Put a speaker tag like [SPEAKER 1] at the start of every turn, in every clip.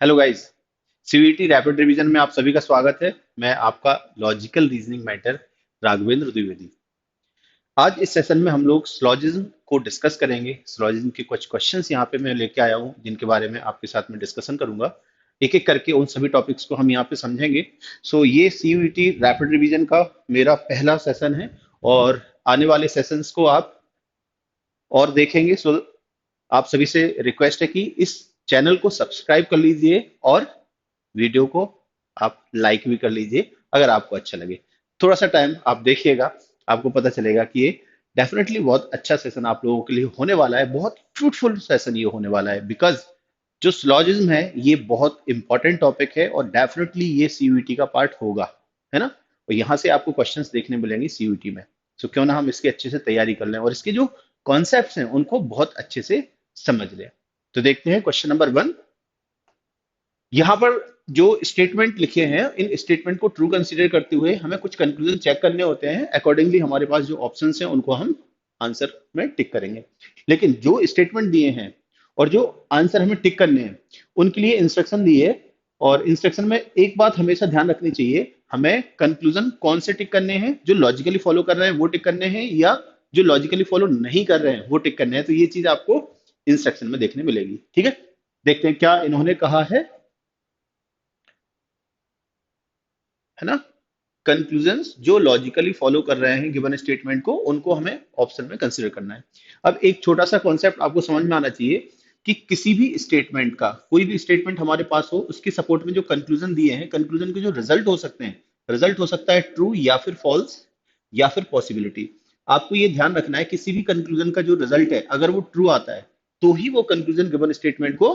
[SPEAKER 1] Hello guys. CVT rapid revision में आप सभी का स्वागत है। मैं आपका logical reasoning mentor Raghavendra Dwivedi. आज इस सेशन में हम लोग स्लॉजिज्म को डिस्कस करेंगे। स्लॉजिज्म के कुछ क्वेश्चंस यहाँ पे मैं लेके आया हूँ जिनके बारे में आपके साथ में डिस्कशन करूंगा। एक एक करके उन सभी टॉपिक्स को हम यहाँ पे समझेंगे। ये सीवीटी रैपिड रिवीजन का मेरा पहला सेशन है और आने वाले सेशंस को आप और देखेंगे। आप सभी से रिक्वेस्ट है कि इस चैनल को सब्सक्राइब कर लीजिए और वीडियो को आप लाइक भी कर लीजिए अगर आपको अच्छा लगे। थोड़ा सा टाइम आप देखिएगा, आपको पता चलेगा कि ये डेफिनेटली बहुत अच्छा सेशन आप लोगों के लिए होने वाला है। बहुत फ्रूटफुल सेशन ये होने वाला है बिकॉज जो सिलॉजिज्म है ये बहुत इंपॉर्टेंट टॉपिक है और डेफिनेटली ये सीयूईटी का पार्ट होगा, है ना। और यहाँ से आपको क्वेश्चंस देखने मिलेंगे सीयूईटी में। क्यों ना हम इसकी अच्छे से तैयारी कर लें और इसके जो कॉन्सेप्ट्स हैं उनको बहुत अच्छे से समझ लें। तो देखते हैं क्वेश्चन नंबर 1। यहाँ पर जो स्टेटमेंट लिखे हैं इन स्टेटमेंट को ट्रू कंसीडर करते हुए हमें कुछ कंक्लूजन चेक करने होते हैं। अकॉर्डिंगली हमारे पास जो ऑप्शंस हैं उनको हम आंसर में टिक करेंगे। लेकिन जो स्टेटमेंट दिए हैं और जो आंसर हमें टिक करने हैं उनके लिए इंस्ट्रक्शन दिए। और इंस्ट्रक्शन में एक बात हमेशा ध्यान रखनी चाहिए, हमें कंक्लूजन कौन से टिक करने हैं, जो लॉजिकली फॉलो कर रहे हैं वो टिक करने हैं या जो लॉजिकली फॉलो नहीं कर रहे हैं वो टिक करने हैं। तो ये चीज आपको इंस्ट्रक्शन में देखने मिलेगी। ठीक है, देखते हैं क्या इन्होंने कहा है ना। कंक्लूजन्स जो लॉजिकली फॉलो कर रहे हैं गिवन स्टेटमेंट को उनको हमें ऑप्शन में कंसीडर करना है। अब एक छोटा सा कॉन्सेप्ट आपको समझ में आना चाहिए कि किसी भी स्टेटमेंट का कोई भी स्टेटमेंट हमारे पास हो उसके सपोर्ट में जो कंक्लूजन दिए हैं, कंक्लूजन के जो रिजल्ट हो सकते हैं, रिजल्ट हो सकता है ट्रू या फिर फॉल्स या फिर पॉसिबिलिटी। आपको ये ध्यान रखना है किसी भी कंक्लूजन का जो रिजल्ट है अगर वो ट्रू आता है तो ही वो कंक्लूजन गिवन स्टेटमेंट को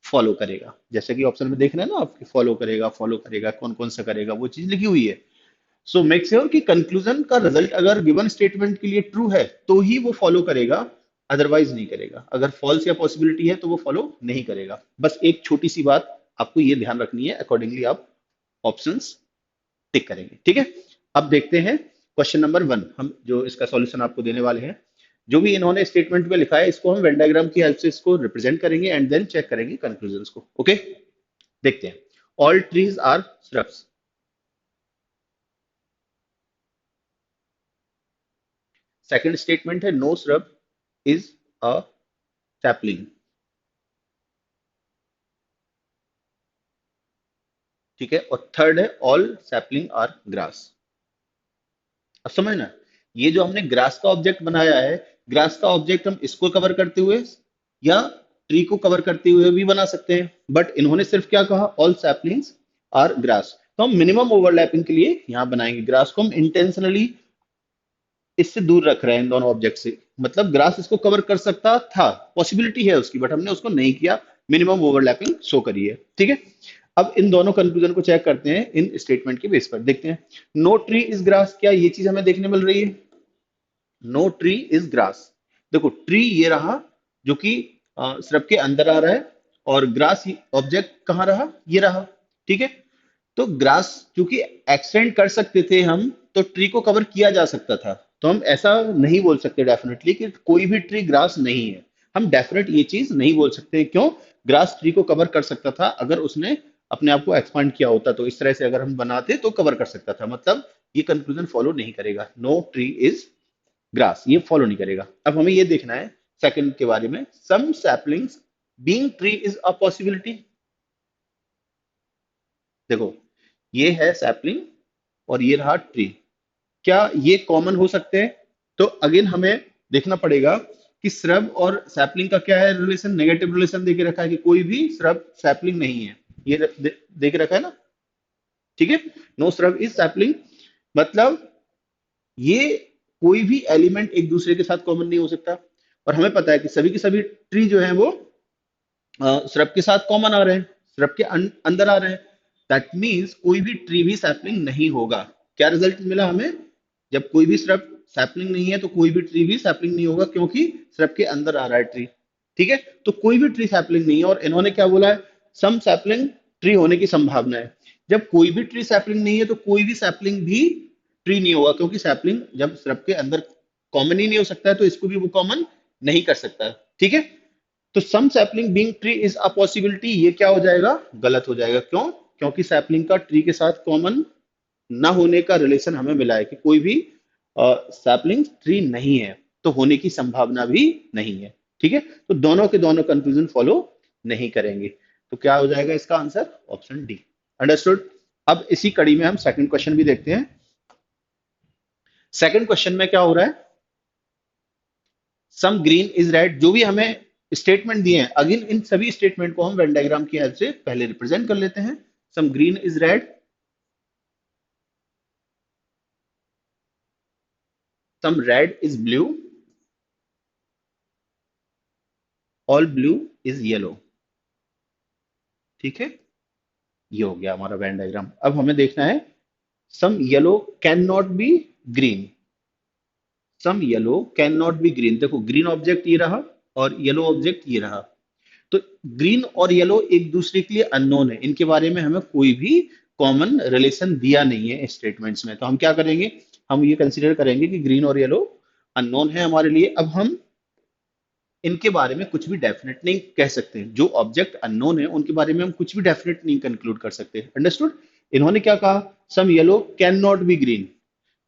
[SPEAKER 1] फॉलो करेगा। जैसे कि ऑप्शन में देख रहे हैं ना आप, फॉलो करेगा कौन कौन सा करेगा वो चीज लिखी हुई है। सो मेक श्योर कि कंक्लूजन का रिजल्ट अगर गिवन स्टेटमेंट के लिए ट्रू है तो ही वो फॉलो करेगा, अदरवाइज नहीं करेगा। अगर फॉल्स या पॉसिबिलिटी है तो वो फॉलो नहीं करेगा। बस एक छोटी सी बात आपको ये ध्यान रखनी है, अकॉर्डिंगली आप ऑप्शंस टिक करेंगे। ठीक है, अब देखते हैं क्वेश्चन नंबर 1। हम जो इसका सॉल्यूशन आपको देने वाले हैं, जो भी इन्होंने स्टेटमेंट में लिखा है इसको हम वेन डायग्राम की हेल्प से इसको रिप्रेजेंट करेंगे एंड देन चेक करेंगे कंक्लूजन को। ओके, देखते हैं। All trees are shrubs। Second statement है no shrub is a sapling. ठीक है, और थर्ड है ऑल सैपलिंग आर ग्रास। अब समझना, ये जो हमने ग्रास का ऑब्जेक्ट बनाया है, ग्रास का ऑब्जेक्ट हम इसको कवर करते हुए या ट्री को कवर करते हुए भी बना सकते हैं। बट इन्होंने सिर्फ क्या कहा, ऑल सैपलिंग्स आर ग्रास। तो हम मिनिमम ओवरलैपिंग के लिए यहां बनाएंगे। ग्रास को हम इंटेंशनली इससे दूर रख रहे हैं इन दोनों ऑब्जेक्ट से। मतलब ग्रास इसको कवर कर सकता था, पॉसिबिलिटी है उसकी, बट हमने उसको नहीं किया। मिनिमम ओवरलैपिंग शो करी है। ठीक है, अब इन दोनों कंक्लूजन को चेक करते हैं इन स्टेटमेंट के बेस पर। देखते हैं, नो ट्री इज ग्रास, क्या ये चीज हमें देखने मिल रही है? No tree is grass. देखो ट्री ये रहा जो कि श्रब के अंदर आ रहा है, और ग्रास ऑब्जेक्ट कहाँ रहा, ये रहा। ठीक है, तो ग्रास क्योंकि एक्सटेंड कर सकते थे हम, तो ट्री को कवर किया जा सकता था। तो हम ऐसा नहीं बोल सकते डेफिनेटली कि कोई भी ट्री ग्रास नहीं है। हम डेफिनेट ये चीज नहीं बोल सकते। क्यों? ग्रास ट्री को कवर कर सकता था अगर उसने अपने आप को एक्सपांड किया होता। तो इस तरह से अगर हम बनाते तो कवर कर सकता था। मतलब ये कंक्लूजन फॉलो नहीं करेगा। नो ट्री इज ग्रास ये फॉलो नहीं करेगा। अब हमें ये देखना है सेकंड के बारे में, some saplings being tree is a possibility. देखो ये है सैपलिंग और ये रहा ट्री, क्या ये कॉमन हो सकते हैं? तो अगेन हमें देखना पड़ेगा कि श्रब और सैपलिंग का क्या है रिलेशन। नेगेटिव रिलेशन देके रखा है कि कोई भी श्रब सैपलिंग नहीं है, ये दे के रखा है ना। ठीक है, नो श्रब इज सैपलिंग, मतलब ये कोई भी एलिमेंट एक दूसरे के साथ कॉमन नहीं हो सकता। और हमें पता है कि सभी के सभी ट्री जो है वो श्रब के साथ कॉमन आ रहे हैं, श्रब के अंदर आ रहे हैं। दैट मीन्स कोई भी ट्री भी सैपलिंग नहीं होगा। क्या रिजल्ट मिला हमें? जब कोई भी श्रब सैपलिंग नहीं है तो कोई भी ट्री भी सैपलिंग नहीं होगा, क्योंकि श्रब के अंदर आ रहा है ट्री। ठीक है, तो कोई भी ट्री सैपलिंग नहीं है। और इन्होंने क्या बोला है, सम सैपलिंग ट्री होने की संभावना है। जब कोई भी ट्री सैपलिंग नहीं है तो कोई भी सैपलिंग भी ट्री नहीं होगा, क्योंकि सैपलिंग जब श्रब के अंदर कॉमन ही नहीं हो सकता है तो इसको भी वो कॉमन नहीं कर सकता। ठीक है, तो some sapling being tree is a possibility, ये क्या हो जाएगा, गलत हो जाएगा। क्यों? क्योंकि सैपलिंग का ट्री के साथ कॉमन ना होने का रिलेशन हमें मिला है कि कोई भी सैपलिंग ट्री नहीं है, तो होने की संभावना भी नहीं है। ठीक है, तो दोनों के दोनों कंक्लूजन फॉलो नहीं करेंगे। तो क्या हो जाएगा इसका आंसर? Option D. अंडरस्टूड। अब इसी कड़ी में हम सेकंड क्वेश्चन भी देखते हैं। सेकंड क्वेश्चन में क्या हो रहा है? सम ग्रीन इज रेड, जो भी हमें स्टेटमेंट दिए हैं, अगेन इन सभी स्टेटमेंट को हम वेन डायग्राम की हेल्प से पहले रिप्रेजेंट कर लेते हैं। Some green is red, some red is blue, all blue is yellow. ठीक है, ये हो गया हमारा वेन डायग्राम। अब हमें देखना है some yellow can not be green. Some yellow can not be green, देखो ग्रीन ऑब्जेक्ट ये रहा और येलो ऑब्जेक्ट ये रहा। तो ग्रीन और येलो एक दूसरे के लिए अननोन है, इनके बारे में हमें कोई भी कॉमन रिलेशन दिया नहीं है स्टेटमेंट्स में। तो हम क्या करेंगे, हम ये कंसीडर करेंगे कि ग्रीन और येलो अननोन है हमारे लिए। अब हम इनके बारे में कुछ भी डेफिनेट नहीं कह सकते, जो ऑब्जेक्ट अननोन है उनके बारे में हम कुछ भी डेफिनेट नहीं कंक्लूड कर सकते। अंडरस्टूड। इन्होंने क्या कहा, some yellow can not be green,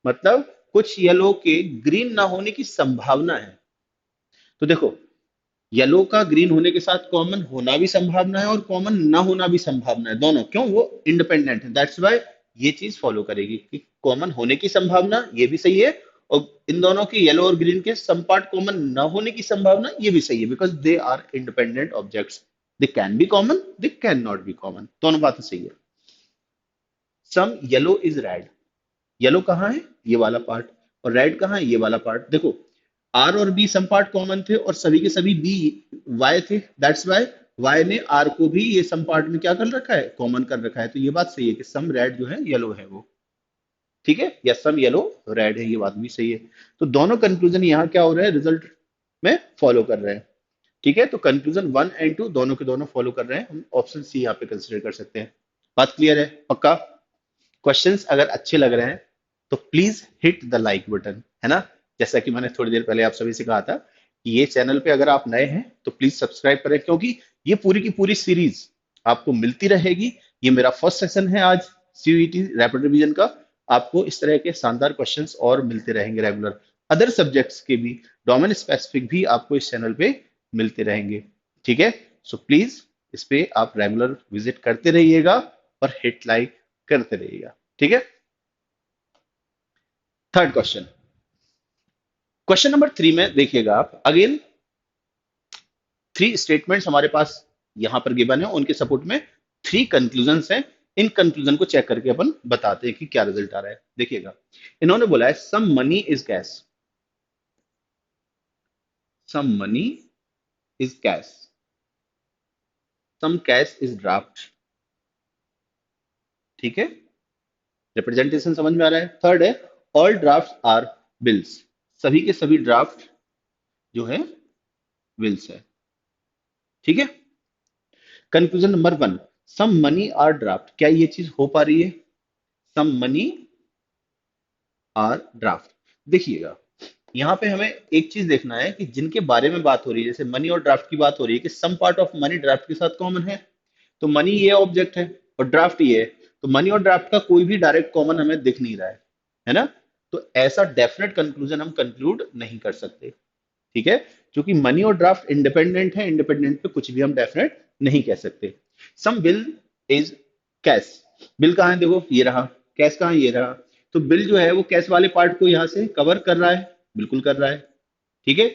[SPEAKER 1] मतलब कुछ येलो के ग्रीन ना होने की संभावना है। तो देखो, येलो का ग्रीन होने के साथ कॉमन होना भी संभावना है और कॉमन ना होना भी संभावना है, दोनों। क्यों? वो इंडिपेंडेंट है, दैट्स वाई ये चीज फॉलो करेगी कि कॉमन होने की संभावना ये भी सही है, और इन दोनों की येलो और ग्रीन के सम पार्ट कॉमन ना होने की संभावना ये भी सही है, because they are independent objects. They can be common, they can not be common, दोनों बातें सही है। Some yellow is red, yellow कहाँ है? ये वाला पार्ट। और रेड कहाँ है? ये वाला पार्ट। देखो, आर और बी सम पार्ट कॉमन थे और सभी के सभी बी वाई थे, दैट्स वाई वाई ने आर को भी ये सम पार्ट में क्या कर रखा है? कॉमन कर रखा है। तो ये बात सही है कि सम रेड जो है येलो है वो। ठीक है, या सम येलो रेड है, ये बात भी सही है। तो दोनों कंक्लूजन यहाँ क्या हो रहे हैं, रिजल्ट में फॉलो कर रहे हैं। ठीक है, तो कंक्लूजन 1 एंड 2 दोनों के दोनों फॉलो कर रहे हैं। हम ऑप्शन सी यहाँ पे कंसिडर कर सकते हैं। बात क्लियर है? पक्का? क्वेश्चंस अगर अच्छे लग रहे हैं तो please hit the like button, है ना? जैसा कि मैंने थोड़ी देर पहले आप सभी से कहा था कि ये चैनल पे अगर आप नए हैं तो प्लीज सब्सक्राइब करें, क्योंकि ये पूरी की पूरी सीरीज आपको मिलती रहेगी। ये मेरा फर्स्ट सेशन है आज सीयूईटी रैपिड रिवीजन का। आपको इस तरह के शानदार क्वेश्चंस और मिलते रहेंगे रेगुलर। अदर सब्जेक्ट्स के भी, डोमेन स्पेसिफिक भी आपको इस चैनल पे मिलते रहेंगे। ठीक है, सो प्लीज इस पे आप रेगुलर विजिट करते रहिएगा और हिट लाइक करते रहिएगा। ठीक है, थर्ड क्वेश्चन, क्वेश्चन नंबर 3 में देखिएगा आप, अगेन 3 स्टेटमेंट्स हमारे पास यहां पर गिवन है, उनके सपोर्ट में 3 कंक्लूजन हैं। इन कंक्लूजन को चेक करके अपन बताते हैं कि क्या रिजल्ट आ रहा है। देखिएगा, इन्होंने बोला है some money is cash, some money is cash, some cash is draft. ठीक है, रिप्रेजेंटेशन समझ में आ रहा है? थर्ड है ऑल ड्राफ्ट आर बिल्स, सभी के सभी ड्राफ्ट जो है बिल्स है। ठीक है, conclusion number 1, some money are draft, क्या ये चीज हो पा रही है? Some money are draft. देखिएगा, यहाँ पे हमें एक चीज देखना है कि जिनके बारे में बात हो रही है, जैसे मनी और ड्राफ्ट की बात हो रही है कि some part of money draft के साथ कॉमन है, तो मनी ये ऑब्जेक्ट है और ड्राफ्ट ये है, तो मनी और ड्राफ्ट का कोई भी डायरेक्ट कॉमन हमें दिख नहीं रहा है ना? तो ऐसा डेफिनेट कंक्लूजन हम कंक्लूड नहीं कर सकते। ठीक है, क्योंकि मनी और ड्राफ्ट इंडिपेंडेंट है, इंडिपेंडेंट पे कुछ भी हम डेफिनेट नहीं कह सकते। सम बिल इज कैश, बिल कहाँ है? देखो ये रहा। कैश कहाँ है? ये रहा। तो बिल जो है वो कैश वाले पार्ट को यहाँ से कवर कर रहा है, बिल्कुल कर रहा है। ठीक है,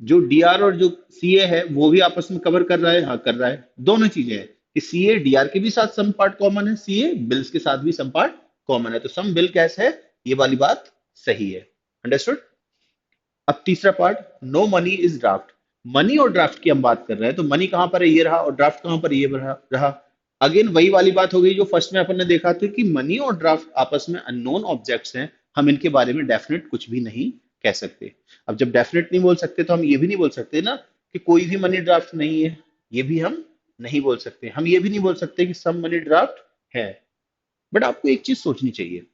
[SPEAKER 1] जो डीआर और जो सीए है वो भी आपस में कवर कर रहा है, हाँ कर रहा है। दोनों चीजें हैं कि सीए डीआर के भी साथ सम पार्ट कॉमन है, सीए बिल्स के साथ भी सम पार्ट कॉमन है, तो सम बिल कैश है, ये वाली बात सही है। अंडरस्टूड। अब तीसरा part, no money is draft, money और ड्राफ्ट की हम बात कर रहे हैं, तो मनी कहां पर है? ये रहा। और ड्राफ्ट कहां पर? ये रहा। अगेन वही वाली बात हो गई जो फर्स्ट में अपन ने देखा था कि मनी और ड्राफ्ट आपस में अननोन ऑब्जेक्ट्स हैं, हम इनके बारे में डेफिनेट कुछ भी नहीं कह सकते। अब जब डेफिनेट नहीं बोल सकते तो हम ये भी नहीं बोल सकते ना कि कोई भी मनी ड्राफ्ट नहीं है, ये भी हम नहीं बोल सकते। हम ये भी नहीं बोल सकते कि सब मनी ड्राफ्ट है। बट आपको एक चीज सोचनी चाहिए,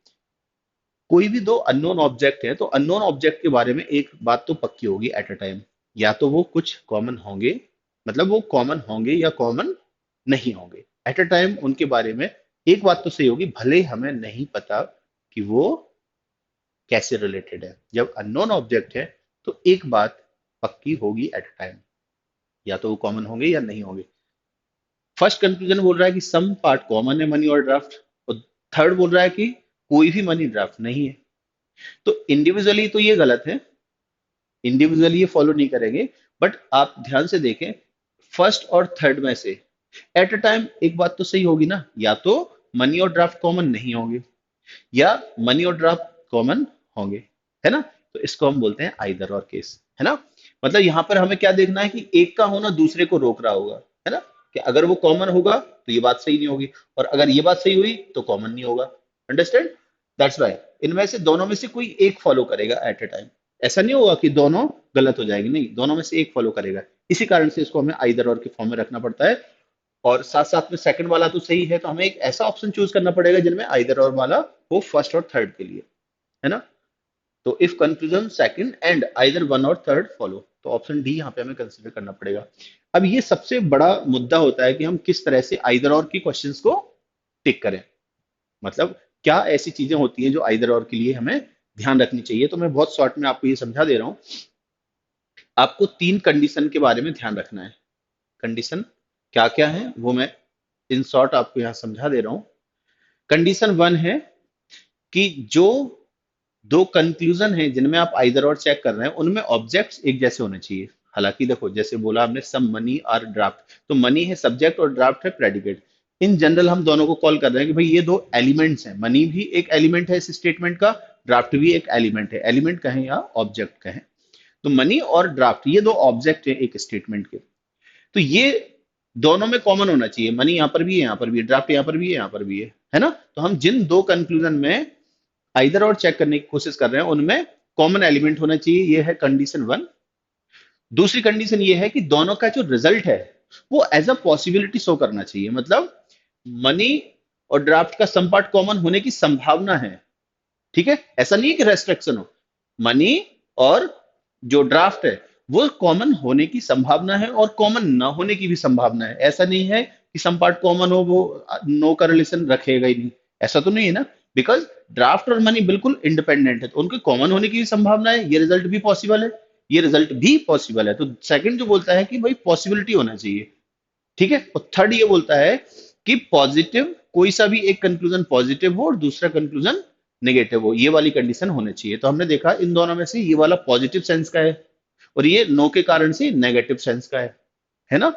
[SPEAKER 1] कोई भी दो अननोन ऑब्जेक्ट है तो अननोन ऑब्जेक्ट के बारे में एक बात तो पक्की होगी एट अ टाइम, या तो वो कुछ कॉमन होंगे मतलब वो कॉमन होंगे या कॉमन नहीं होंगे एट अ टाइम। उनके बारे में एक बात तो सही होगी, भले ही हमें नहीं पता कि वो कैसे रिलेटेड है। जब अननोन ऑब्जेक्ट है तो एक बात पक्की होगी एट अ टाइम, या तो वो कॉमन होंगे या नहीं होंगे। फर्स्ट कंक्लूजन बोल रहा है कि सम पार्ट कॉमन है मनी और ड्राफ्ट, और थर्ड बोल रहा है कि कोई भी मनी ड्राफ्ट नहीं है। तो इंडिविजुअली तो ये गलत है, इंडिविजुअली ये फॉलो नहीं करेंगे। बट आप ध्यान से देखें, फर्स्ट और थर्ड में से एट अ टाइम एक बात तो सही होगी ना, या तो मनी और ड्राफ्ट कॉमन नहीं होंगे या मनी और ड्राफ्ट कॉमन होंगे, है ना। तो इसको हम बोलते हैं आइदर और केस, है ना। मतलब यहां पर हमें क्या देखना है कि एक का होना दूसरे को रोक रहा होगा, है ना। कि अगर वो कॉमन होगा तो ये बात सही नहीं होगी, और अगर ये बात सही हुई तो कॉमन नहीं होगा। अंडरस्टैंड? दैट्स वाई इनमें से दोनों में से कोई एक फॉलो करेगा एट ए टाइम। ऐसा नहीं होगा कि दोनों गलत हो जाएंगे, नहीं, दोनों में से एक फॉलो करेगा। इसी कारण से इसको हमें आइदर और के फॉर्म में रखना पड़ता है। और साथ साथ में सेकंड वाला तो सही है, तो हमें एक ऐसा ऑप्शन चूज करना पड़ेगा जिनमें आइदर और वाला हो फर्स्ट और थर्ड के लिए, है ना। तो if conclusion second and either one और थर्ड फॉलो, तो ऑप्शन डी यहाँ पे हमें कंसिडर करना पड़ेगा। अब ये सबसे बड़ा मुद्दा होता है कि हम किस तरह से आइदर और की क्वेश्चंस को टिक करें। मतलब क्या ऐसी चीजें होती हैं जो आइदर और के लिए हमें ध्यान रखनी चाहिए। तो मैं बहुत शॉर्ट में आपको ये समझा दे रहा हूँ। आपको तीन कंडीशन के बारे में ध्यान रखना है। कंडीशन क्या क्या है वो मैं इन शॉर्ट आपको यहाँ समझा दे रहा हूँ। कंडीशन वन है कि जो दो कंक्लूजन है जिनमें आप आइदर और चेक कर रहे हैं उनमें ऑब्जेक्ट्स एक जैसे होने चाहिए। हालांकि देखो, जैसे बोला हमने सम मनी और ड्राफ्ट, तो मनी है सब्जेक्ट और ड्राफ्ट है प्रेडिकेट। इन जनरल हम दोनों को कॉल कर रहे हैं कि भाई ये दो एलिमेंट्स हैं, मनी भी एक एलिमेंट है इस स्टेटमेंट का, ड्राफ्ट भी एक एलिमेंट है। एलिमेंट कहें या ऑब्जेक्ट कहें, तो मनी और ड्राफ्ट ये दो ऑब्जेक्ट है एक स्टेटमेंट के। तो ये दोनों में कॉमन होना चाहिए, मनी यहाँ पर भी है, यहाँ पर भी है, ड्राफ्ट यहाँ पर भी है, यहाँ पर भी है ना। तो हम जिन दो कंक्लूजन में आइदर और चेक करने की कोशिश कर रहे हैं उनमें कॉमन एलिमेंट होना चाहिए, ये है कंडीशन वन। दूसरी कंडीशन ये है कि दोनों का जो रिजल्ट है वो एज अ पॉसिबिलिटी शो करना चाहिए। मतलब मनी और ड्राफ्ट का सम पार्ट कॉमन होने की संभावना है, ठीक है। ऐसा नहीं है कि रेस्ट्रिक्शन हो, मनी और जो ड्राफ्ट है वो कॉमन होने की संभावना है और कॉमन ना होने की भी संभावना है। ऐसा नहीं है कि सम पार्ट कॉमन हो वो नो का रिलेशन रखेगा ही नहीं, ऐसा तो नहीं है ना। बिकॉज ड्राफ्ट और मनी बिल्कुल इंडिपेंडेंट है, तो उनके कॉमन होने की भी संभावना है, ये रिजल्ट भी पॉसिबल है, ये रिजल्ट भी पॉसिबल है। तो सेकंड जो बोलता है कि भाई पॉसिबिलिटी होना चाहिए, ठीक है। और थर्ड ये बोलता है कि पॉजिटिव, कोई सा भी एक कंक्लूजन पॉजिटिव हो और दूसरा कंक्लूजन नेगेटिव हो, ये वाली कंडीशन होनी चाहिए। तो हमने देखा इन दोनों में से ये वाला पॉजिटिव सेंस का है और ये नो के कारण से नेगेटिव सेंस का है ना।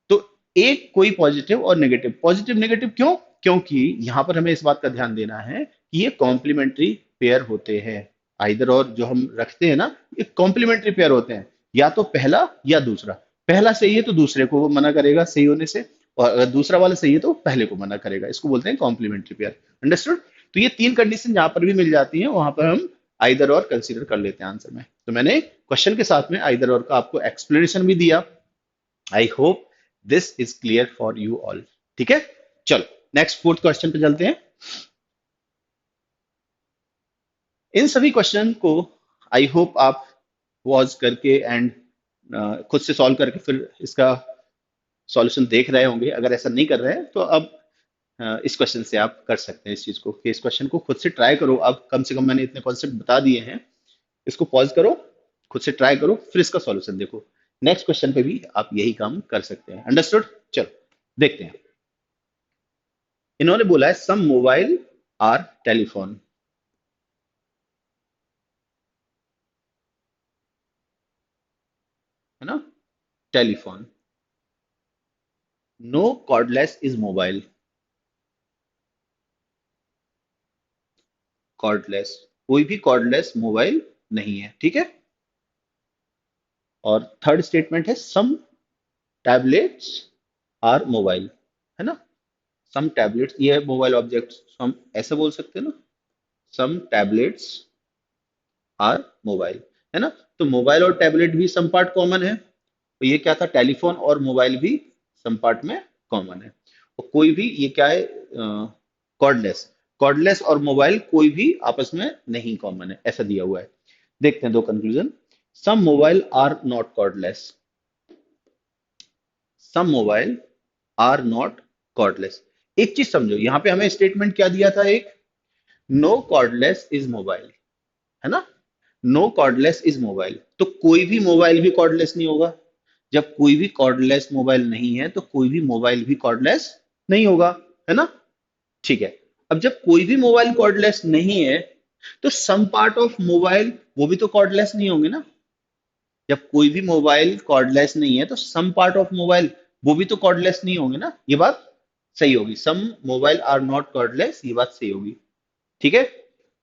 [SPEAKER 1] तो एक कोई पॉजिटिव और नेगेटिव, पॉजिटिव नेगेटिव क्यों? क्योंकि यहां पर हमें इस बात का ध्यान देना है कि ये कॉम्प्लीमेंट्री पेयर होते हैं। आइदर और जो हम रखते हैं ना, ये कॉम्प्लीमेंट्री पेयर होते हैं, या तो पहला या दूसरा। पहला सही है तो दूसरे को वो मना करेगा सही होने से, और अगर दूसरा वाला सही है तो पहले को मना करेगा। इसको बोलते हैं कॉम्प्लीमेंट्री पेयर। अंडरस्टूड? तो ये तीन कंडीशन जहां पर भी मिल जाती हैं वहां पर हम आइदर और कंसीडर कर लेते हैं आंसर में। तो मैंने क्वेश्चन के साथ में आइदर और का आपको एक्सप्लेनेशन भी दिया। I hope this is clear for you all. ठीक है, चलो नेक्स्ट फोर्थ क्वेश्चन पे चलते हैं। इन सभी क्वेश्चन को आई होप आप पॉज करके एंड खुद से सॉल्व करके फिर इसका सॉल्यूशन देख रहे होंगे। अगर ऐसा नहीं कर रहे हैं तो अब इस क्वेश्चन से आप कर सकते हैं इस चीज को, कि इस क्वेश्चन को खुद से ट्राई करो। अब कम से कम मैंने इतने कॉन्सेप्ट बता दिए हैं, इसको पॉज करो, खुद से ट्राई करो, फिर इसका सॉल्यूशन देखो। नेक्स्ट क्वेश्चन पे भी आप यही काम कर सकते हैं। अंडरस्टूड? चलो देखते हैं। इन्होंने बोला है सम मोबाइल आर टेलीफोन, है ना, telephone. No cordless is mobile, cordless, कोई भी कॉर्डलेस मोबाइल नहीं है, ठीक है। और थर्ड स्टेटमेंट है सम टैबलेट्स आर मोबाइल, है ना। सम टैबलेट्स ये है मोबाइल ऑब्जेक्ट, हम ऐसे बोल सकते हैं ना, सम टैबलेट्स आर मोबाइल, है ना। तो मोबाइल और टैबलेट भी सम पार्ट कॉमन है, तो ये क्या था, टेलीफोन और मोबाइल भी सम पार्ट में कॉमन है। और कोई भी ये क्या है, कॉर्डलेस, कॉर्डलेस और मोबाइल कोई भी आपस में नहीं कॉमन है, ऐसा दिया हुआ है। देखते हैं दो conclusion. Some mobile are not cordless, some mobile are not cordless. एक चीज समझो, यहां पे हमें स्टेटमेंट क्या दिया था, एक नो कॉर्डलेस इज मोबाइल, है ना। नो कॉर्डलेस इज मोबाइल, तो कोई भी मोबाइल भी कॉर्डलेस नहीं होगा। जब कोई भी कॉर्डलेस मोबाइल नहीं है तो कोई भी मोबाइल भी कॉर्डलेस नहीं होगा, है ना। ठीक है। अब जब कोई भी मोबाइल कॉर्डलेस नहीं है तो सम पार्ट ऑफ मोबाइल वो भी तो कॉर्डलेस नहीं होंगे ना। जब कोई भी मोबाइल कॉर्डलेस नहीं है तो सम पार्ट ऑफ मोबाइल वो भी तो कॉर्डलेस नहीं होंगे ना। ये बात सही होगी, सम मोबाइल आर नॉट कॉर्डलेस, ये बात सही होगी। ठीक है।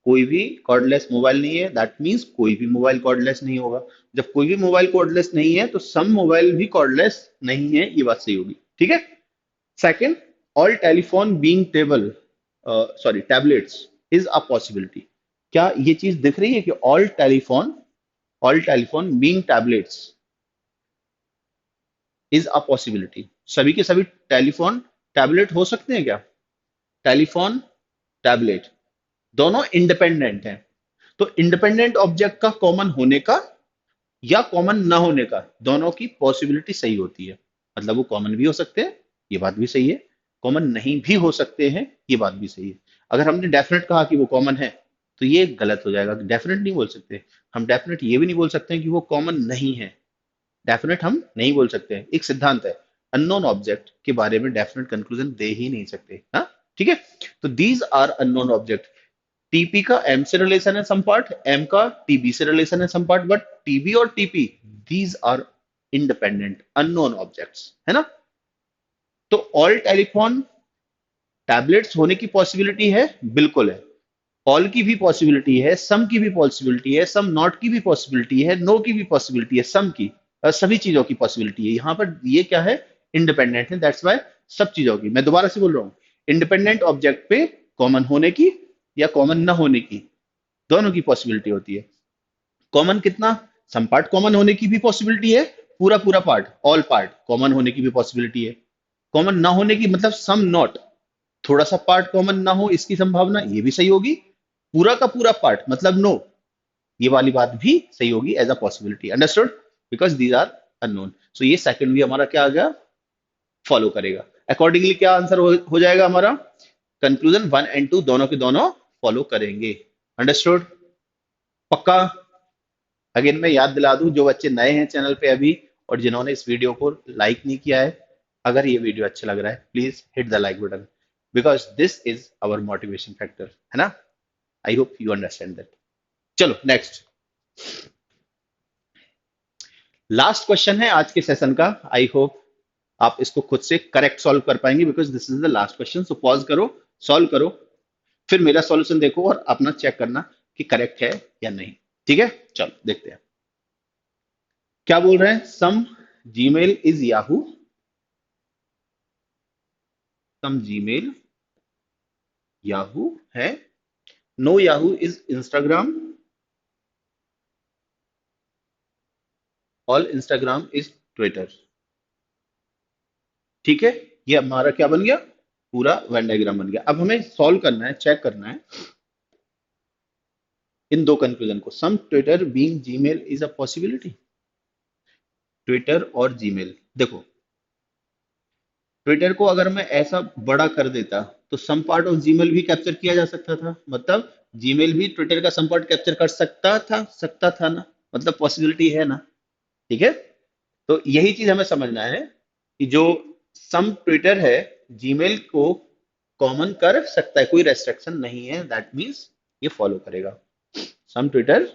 [SPEAKER 1] कोई भी कॉर्डलेस मोबाइल नहीं है, दैट मींस कोई भी मोबाइल कॉर्डलेस नहीं होगा। जब कोई भी मोबाइल कॉर्डलेस नहीं है तो सम मोबाइल भी कॉर्डलेस नहीं है, ये बात सही होगी। ठीक है। Second, all telephone being table, sorry tablets is a possibility. क्या ये चीज दिख रही है कि all telephone being tablets is a possibility, सभी के सभी टेलीफोन टैबलेट हो सकते हैं क्या। टेलीफोन टैबलेट दोनों इंडिपेंडेंट हैं, तो इंडिपेंडेंट ऑब्जेक्ट का कॉमन होने का या कॉमन ना होने का, दोनों की पॉसिबिलिटी सही होती है। मतलब वो कॉमन भी हो सकते हैं, ये बात भी सही है। कॉमन नहीं भी हो सकते हैं, ये बात भी सही है। अगर हमने डेफिनेट कहा कि वो कॉमन है तो ये गलत हो जाएगा, डेफिनेट नहीं बोल सकते। हम डेफिनेट ये भी नहीं बोल सकते हैं कि वो कॉमन नहीं है। डेफिनेट हम नहीं बोल सकते हैं, एक सिद्धांत है। अननोन ऑब्जेक्ट के बारे में डेफिनेट कंक्लूजन दे ही नहीं सकते, हाँ। ठीक है। तो these are unknown object. TP का एम से रिलेशन है सम पार्ट, एम का टीबी से रिलेशन है सम पार्ट, बट टीबी और TP these are independent unknown objects, है ना। तो ऑल टेलीफोन टैबलेट्स होने की पॉसिबिलिटी है, बिल्कुल है। ऑल की भी पॉसिबिलिटी है, सम की भी पॉसिबिलिटी है, सम नॉट की भी पॉसिबिलिटी है, नो की भी पॉसिबिलिटी है, सम की, सभी चीजों की पॉसिबिलिटी है। यहां पर ये क्या है, इंडिपेंडेंट है, दैट्स वाई सब चीजों की। मैं दोबारा से बोल रहा हूं, इंडिपेंडेंट ऑब्जेक्ट पे कॉमन होने की या कॉमन ना होने की दोनों की पॉसिबिलिटी होती है। कॉमन कितना, सम पार्ट कॉमन होने की भी पॉसिबिलिटी है, पूरा पूरा पार्ट ऑल पार्ट कॉमन होने की भी पॉसिबिलिटी है। कॉमन ना होने की मतलब सम नॉट, थोड़ा सा पार्ट कॉमन ना हो इसकी संभावना, ये भी सही होगी। पूरा का पूरा पार्ट मतलब नो, ये वाली बात भी सही होगी as a possibility. Understood, because these are unknown. So ये सेकंड भी हमारा क्या आ गया, फॉलो करेगा। अकॉर्डिंगली क्या आंसर हो जाएगा हमारा, कंक्लूजन वन एंड टू दोनों के दोनों फॉलो करेंगे। अंडरस्टूड, पक्का। अगेन मैं याद दिला दूं, जो बच्चे नए हैं चैनल पे अभी और जिन्होंने इस वीडियो को लाइक नहीं किया है, अगर ये वीडियो अच्छा लग रहा है please hit the like button, because this is our motivation factor, है ना। I hope you understand that. चलो नेक्स्ट, लास्ट क्वेश्चन है आज के सेशन का। आई होप आप इसको खुद से करेक्ट सॉल्व कर पाएंगे, because this is the last question. So pause करो, सॉल्व करो, फिर मेरा सॉल्यूशन देखो और अपना चेक करना कि करेक्ट है या नहीं। ठीक है, चलो देखते हैं क्या बोल रहे हैं। Some Gmail is Yahoo, some Gmail Yahoo है, no Yahoo is Instagram, all Instagram is Twitter. ठीक है, ये हमारा क्या बन गया, पूरा वेन डायग्राम बन गया। अब हमें सॉल्व करना है, चेक करना है इन दो कंक्लूजन को। Some Twitter being Gmail is a possibility. Twitter और जीमेल, देखो ट्विटर को अगर मैं ऐसा बड़ा कर देता तो सम पार्ट ऑफ जीमेल भी कैप्चर किया जा सकता था, मतलब जीमेल भी ट्विटर का सम पार्ट कैप्चर कर सकता था ना, मतलब पॉसिबिलिटी है ना। ठीक है। तो यही चीज हमें समझना है कि जो सम ट्विटर है जीमेल को कॉमन कर सकता है, कोई रेस्ट्रिक्शन नहीं है, दैट मीन्स ये फॉलो करेगा। सम ट्विटर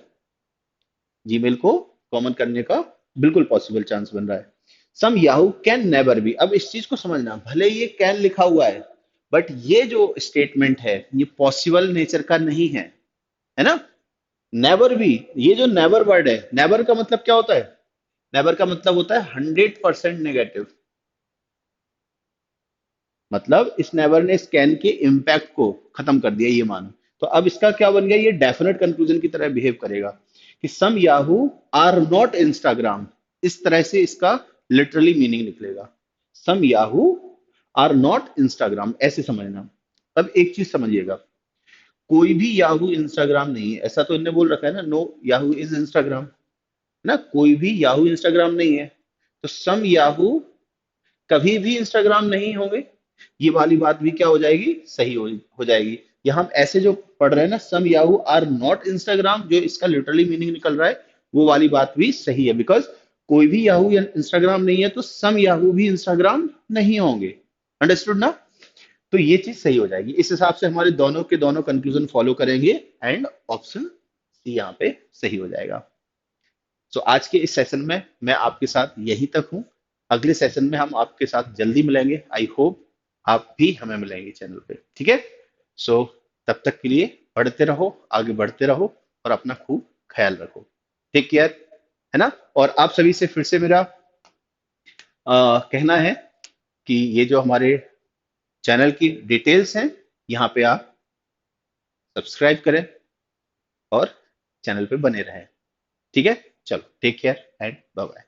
[SPEAKER 1] जीमेल को कॉमन करने का बिल्कुल पॉसिबल चांस बन रहा है। सम याहू कैन नेवर बी, अब इस चीज को समझना, भले ये कैन लिखा हुआ है बट ये जो स्टेटमेंट है ये पॉसिबल नेचर का नहीं है ना। नेवर भी, ये जो नेवर वर्ड है, नेवर का मतलब क्या होता है, नेवर का मतलब होता है 100% नेगेटिव। मतलब इस नेवर ने स्कैन के इम्पैक्ट को खत्म कर दिया, ये मानो। तो अब इसका क्या बन गया, ये डेफिनेट कंक्लूजन की तरह बिहेव करेगा कि सम याहू आर नॉट इंस्टाग्राम। इस तरह से इसका लिटरली मीनिंग निकलेगा, सम याहू आर नॉट इंस्टाग्राम, ऐसे समझना। अब एक चीज समझिएगा, कोई भी याहू इंस्टाग्राम नहीं है, ऐसा तो इन्होंने बोल रखा है ना, नो याहू इज इंस्टाग्राम, ना कोई भी याहू इंस्टाग्राम नहीं है। तो सम याहू कभी भी इंस्टाग्राम नहीं होंगे, ये वाली बात भी क्या हो जाएगी, सही हो जाएगी। या हम ऐसे जो पढ़ रहे हैं ना, सम याहू आर नॉट इंस्टाग्राम, जो इसका लिटरली मीनिंग निकल रहा है, वो वाली बात भी सही है। बिकॉज कोई भी याहू या इंस्टाग्राम नहीं है तो सम याहू भी इंस्टाग्राम नहीं होंगे। अंडरस्टूड ना? तो ये चीज सही हो जाएगी। इस हिसाब से हमारे दोनों के दोनों कंक्लूजन फॉलो करेंगे एंड ऑप्शन सी यहाँ पे सही हो जाएगा। सो आज के इस सेशन में मैं आपके साथ यहीं तक हूँ। अगले सेशन में हम आपके साथ जल्दी मिलेंगे। आई होप आप भी हमें मिलेंगे चैनल पे, ठीक है? सो तब तक के लिए पढ़ते रहो, आगे बढ़ते रहो और अपना खूब ख्याल रखो। टेक केयर, है ना? और आप सभी से फिर से मेरा कहना है कि ये जो हमारे चैनल की डिटेल्स हैं, यहाँ पे आप सब्सक्राइब करें और चैनल पे बने रहें। ठीक है? चलो, take care and bye bye.